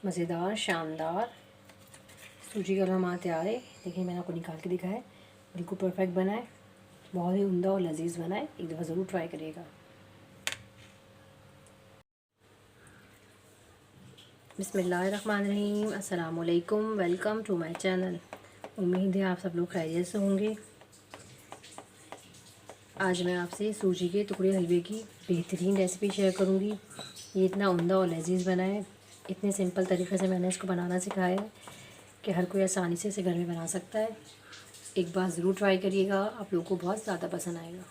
मज़ेदार शानदार सूजी का हलवा हमारा तैयार है। देखिए मैंने आपको निकाल के दिखा है, बिल्कुल परफेक्ट बना है, बहुत ही उम्दा और लजीज बना है। एक दफ़ा ज़रूर ट्राई करिएगा। बिस्मिल्लाहिर्रहमानिर्रहीम, अस्सलाम वालेकुम, वेलकम टू माय चैनल। उम्मीद है आप सब लोग खैरियत से होंगे। आज मैं आपसे सूजी के टुकड़े हलवे की बेहतरीन रेसिपी शेयर करूंगी। ये इतना उम्दा और लजीज बना है, इतने सिंपल तरीके से मैंने इसको बनाना सिखाया है कि हर कोई आसानी से इसे घर में बना सकता है। एक बार ज़रूर ट्राई करिएगा, आप लोगों को बहुत ज़्यादा पसंद आएगा।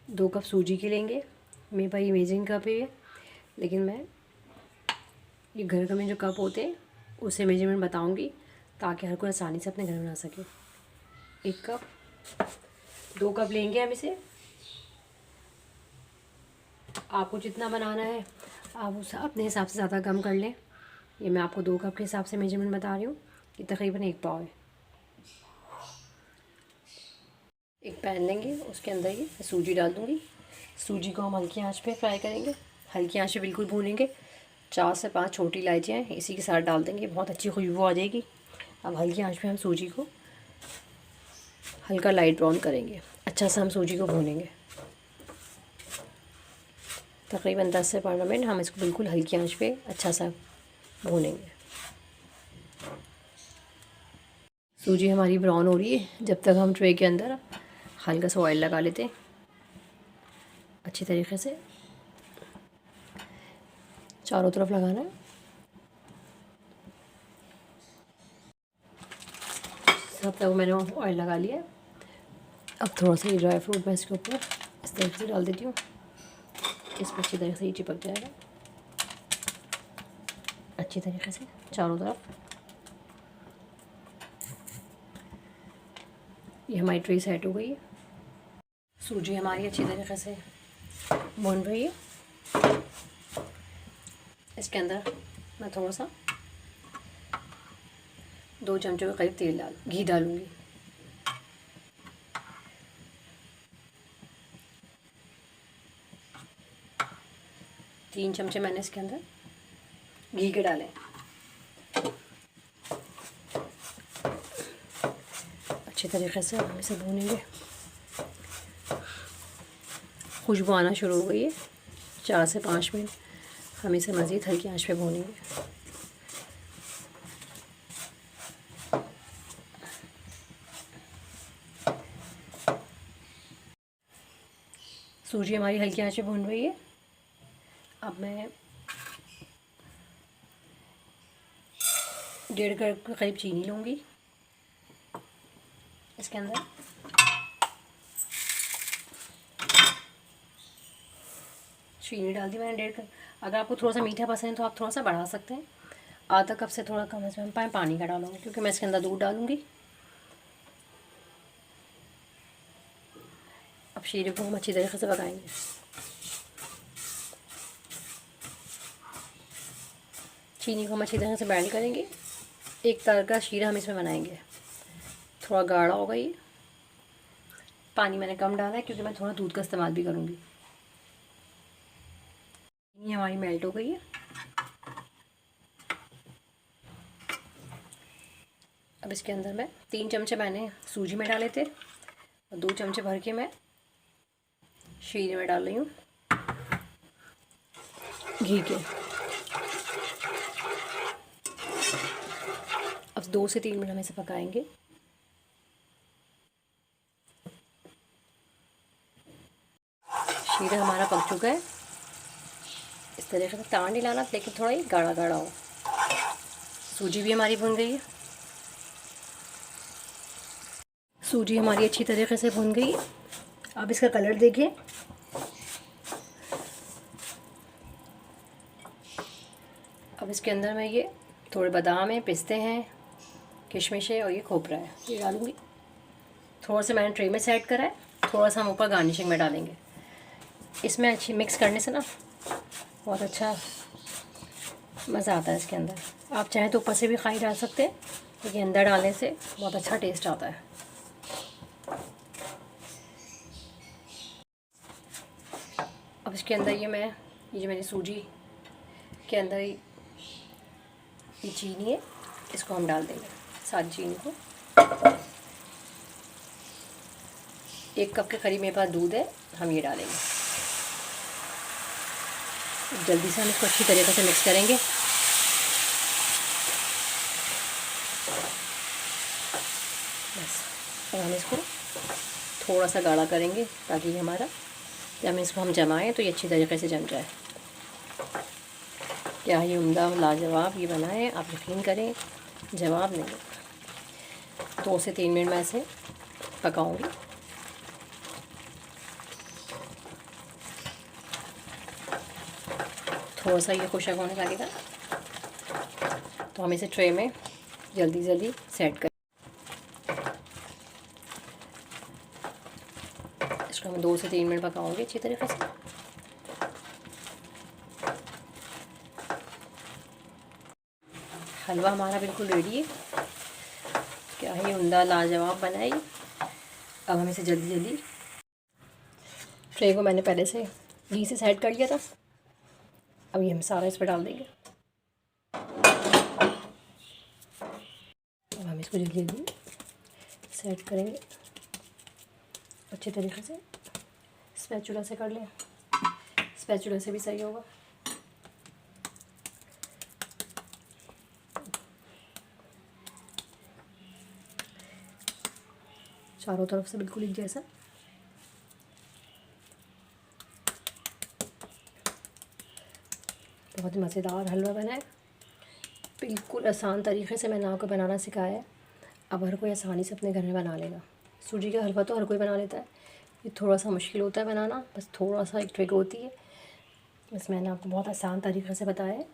2 कप सूजी के लेंगे। मेरे पास ये मेजरिंग कप है, लेकिन मैं ये घर का में जो कप होते हैं उससे मेजरमेंट बताऊंगी ताकि हर कोई आसानी से अपने घर में बना सके। 1 कप, 2 कप लेंगे हम इसे। आपको जितना बनाना है आप उस अपने हिसाब से ज़्यादा कम कर लें। ये मैं आपको 2 कप के हिसाब से मेजरमेंट बता रही हूँ। ये तकरीबन 1 पाव है। एक पैन लेंगे, उसके अंदर ये सूजी डाल दूँगी। सूजी को हम हल्की आंच पे फ्राई करेंगे, हल्की आंच पे बिल्कुल भूनेंगे। 4 से 5 छोटी इलायचियाँ इसी के साथ डाल देंगे, बहुत अच्छी खुशबू आ जाएगी। अब हल्की आंच पे हम सूजी को हल्का लाइट ब्राउन करेंगे। अच्छा सा हम सूजी को भूनेंगे, तकरीबन 10 से 15 मिनट हम इसको बिल्कुल हल्की आंच पे अच्छा सा भूनेंगे। सूजी हमारी ब्राउन हो रही है, जब तक हम ट्रे के अंदर हल्का सा ऑयल लगा लेते हैं अच्छी तरीके से। चारों तरफ लगाना है। सब तक मैंने ऑयल लगा लिया। अब थोड़ा सा ये ड्राई फ्रूट मैं इसके ऊपर इस तरीके से डाल देती हूँ, इस पर अच्छी तरीके से ये चिपक जाएगा अच्छी तरीके से चारों तरफ। ये हमारी ट्रे सेट हो गई है। सूजी हमारी अच्छी तरीके से भून रही है। इसके अंदर मैं थोड़ा सा 2 चमचों के करीब घी डालूँगी। तीन चमचे मैंने इसके अंदर घी के डाले। अच्छे तरीके से हम इसे भूनेंगे। खुशबू आना शुरू हो गई है। 4 से 5 मिनट हम इसे मज़ीद हल्की आंच पे भूनेंगे। सूजी हमारी हल्की आंच पे भून रही है। अब मैं 1.5 कप के करीब चीनी लूँगी। इसके अंदर चीनी डाल दी मैंने 1.5 कप। अगर आपको थोड़ा सा मीठा पसंद है तो आप थोड़ा सा बढ़ा सकते हैं। आधा कप से थोड़ा कम इसमें पानी का डालूँगी, क्योंकि मैं इसके अंदर दूध डालूँगी। अब शीरे को हम अच्छी तरीके से पकाएंगे। चीनी को हम अच्छी तरह से मेल्ट करेंगे। एक तरह का शीरा हम इसमें बनाएंगे। थोड़ा गाढ़ा होगा ये। पानी मैंने कम डाला है क्योंकि मैं थोड़ा दूध का इस्तेमाल भी करूँगी। ये हमारी मेल्ट हो गई है। अब इसके अंदर मैं 3 चमचे मैंने सूजी में डाले थे और 2 चमचे भर के मैं शीरे में डाल रही हूँ घी के। अब 2 से 3 मिनट हम इसे पकाएंगे। शीरा हमारा पक चुका है। इस तरीके से तार नहीं लाना, लेकिन थोड़ा ही गाढ़ा गाढ़ा हो। सूजी भी हमारी भुन गई है। सूजी हमारी अच्छी तरीके से भुन गई। अब इसका कलर देखिए। अब इसके अंदर मैं ये थोड़े बादाम हैं, पिस्ते हैं, किशमिश है और ये खोपरा है, ये डालूँगी। थोड़ा सा मैंने ट्रे में सेट करा है, थोड़ा सा हम ऊपर गार्निशिंग में डालेंगे। इसमें अच्छी मिक्स करने से ना बहुत अच्छा मज़ा आता है इसके अंदर। आप चाहें तो ऊपर से भी खाई डाल सकते हैं, लेकिन अंदर डालने से बहुत अच्छा टेस्ट आता है। अब इसके अंदर ये जो मैंने सूजी इसके अंदर ये चीनी है, इसको हम डाल देंगे, सारी चीनी को। 1 कप के करीब मेरे पास दूध है, हम ये डालेंगे। जल्दी से हम इसको अच्छी तरीके से मिक्स करेंगे। बस अब हम इसको थोड़ा सा गाढ़ा करेंगे ताकि हमारा जब इसको हम जमाएं तो ये अच्छी तरीके से जम जाए। क्या ही उम्दा लाजवाब ये बना है, आप यकीन करें, जवाब नहीं। 2 से 3 मिनट मैं इसे पकाऊंगी। थोड़ा सा ये खुशक होने लगेगा तो हम इसे ट्रे में जल्दी जल्दी सेट करें। इसको हम 2 से 3 मिनट पकाऊंगे अच्छी तरीके से। हलवा हमारा बिल्कुल रेडी है। क्या ही उम्दा लाजवाब बना है। अब हम इसे जल्दी जल्दी, ट्रे को मैंने पहले से घी से सेट कर लिया था, अब ये हम सारा इस पर डाल देंगे। अब हम इसको जल्दी जल्दी सेट करेंगे अच्छे तरीके से। स्पैचुला से कर लें, स्पैचुला से भी सही होगा। चारों तरफ से बिल्कुल एक जैसा। बहुत मज़ेदार हलवा बना है, बिल्कुल आसान तरीके से मैंने आपको बनाना सिखाया है। अब हर कोई आसानी से अपने घर में बना लेगा। सूजी का हलवा तो हर कोई बना लेता है, ये थोड़ा सा मुश्किल होता है बनाना, बस थोड़ा सा एक ट्रिक होती है। बस मैंने आपको बहुत आसान तरीके से बताया है।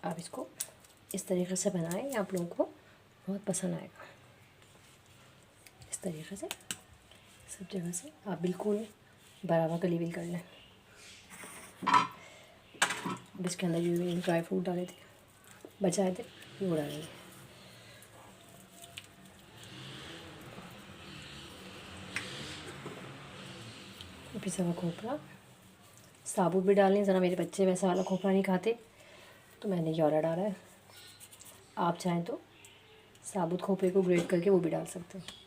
आप इसको इस तरीके से बनाएं, आप लोगों को बहुत पसंद आएगा। इस तरीके से सब जगह से आप बिल्कुल बराबर का लेवल कर लें। अब इसके अंदर जो भी ड्राई फ्रूट डाले थे, बचाए थे, वो डालेंगे। पिसा हुआ खोपरा, साबुत भी डालनी, ज़रा मेरे बच्चे वैसा वाला खोपरा नहीं खाते तो मैंने ये वाला डाला है। आप चाहें तो साबुत खोपरे को ग्रेट करके वो भी डाल सकते हैं।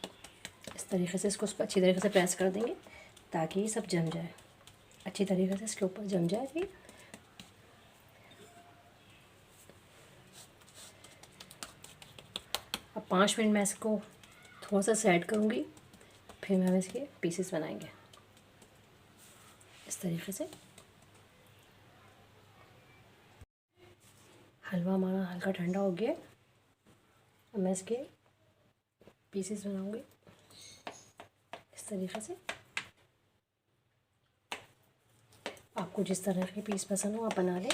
इस तरीके से इसको अच्छी तरीके से प्रेस कर देंगे ताकि ये सब जम जाए, अच्छी तरीके से इसके ऊपर जम जाए। ठीक, अब 5 मिनट मैं इसको थोड़ा सा सेट करूँगी, फिर हम इसके पीसेस बनाएंगे इस तरीके से। हलवा हमारा हल्का ठंडा हो गया, अब मैं इसके पीसेस बनाऊँगी इस तरीके से। आपको जिस तरह के पीस पसंद हो आप बना लें।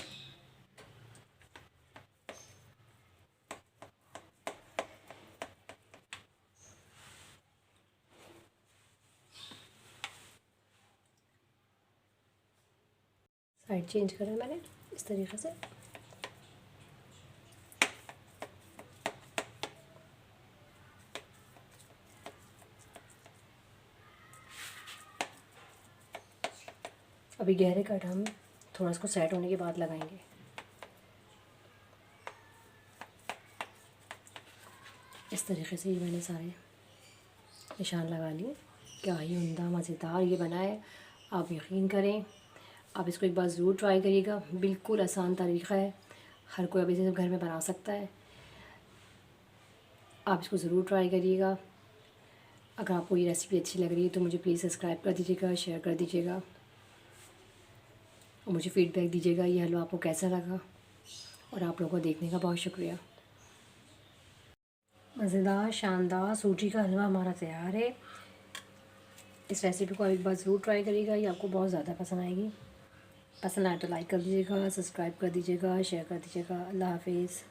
साइड चेंज करा मैंने इस तरीके से। अभी गहरे कट हम थोड़ा इसको सेट होने के बाद लगाएंगे। इस तरीके से ये मैंने सारे निशान लगा लिए। क्या ही उम्दा मज़ेदार ये बना है, आप यकीन करें, आप इसको एक बार ज़रूर ट्राई करिएगा। बिल्कुल आसान तरीक़ा है, हर कोई अभी से घर में बना सकता है। आप इसको ज़रूर ट्राई करिएगा। अगर आपको ये रेसिपी अच्छी लग रही है तो मुझे प्लीज़ सब्सक्राइब कर दीजिएगा, शेयर कर दीजिएगा और मुझे फ़ीडबैक दीजिएगा ये हलवा आपको कैसा लगा। और आप लोगों को देखने का बहुत शुक्रिया। मज़ेदार शानदार सूजी का हलवा हमारा तैयार है। इस रेसिपी को एक बार ज़रूर ट्राई करिएगा, ये आपको बहुत ज़्यादा पसंद आएगी। पसंद आए तो लाइक कर दीजिएगा, सब्सक्राइब कर दीजिएगा, शेयर कर दीजिएगा। अल्लाह हाफिज़।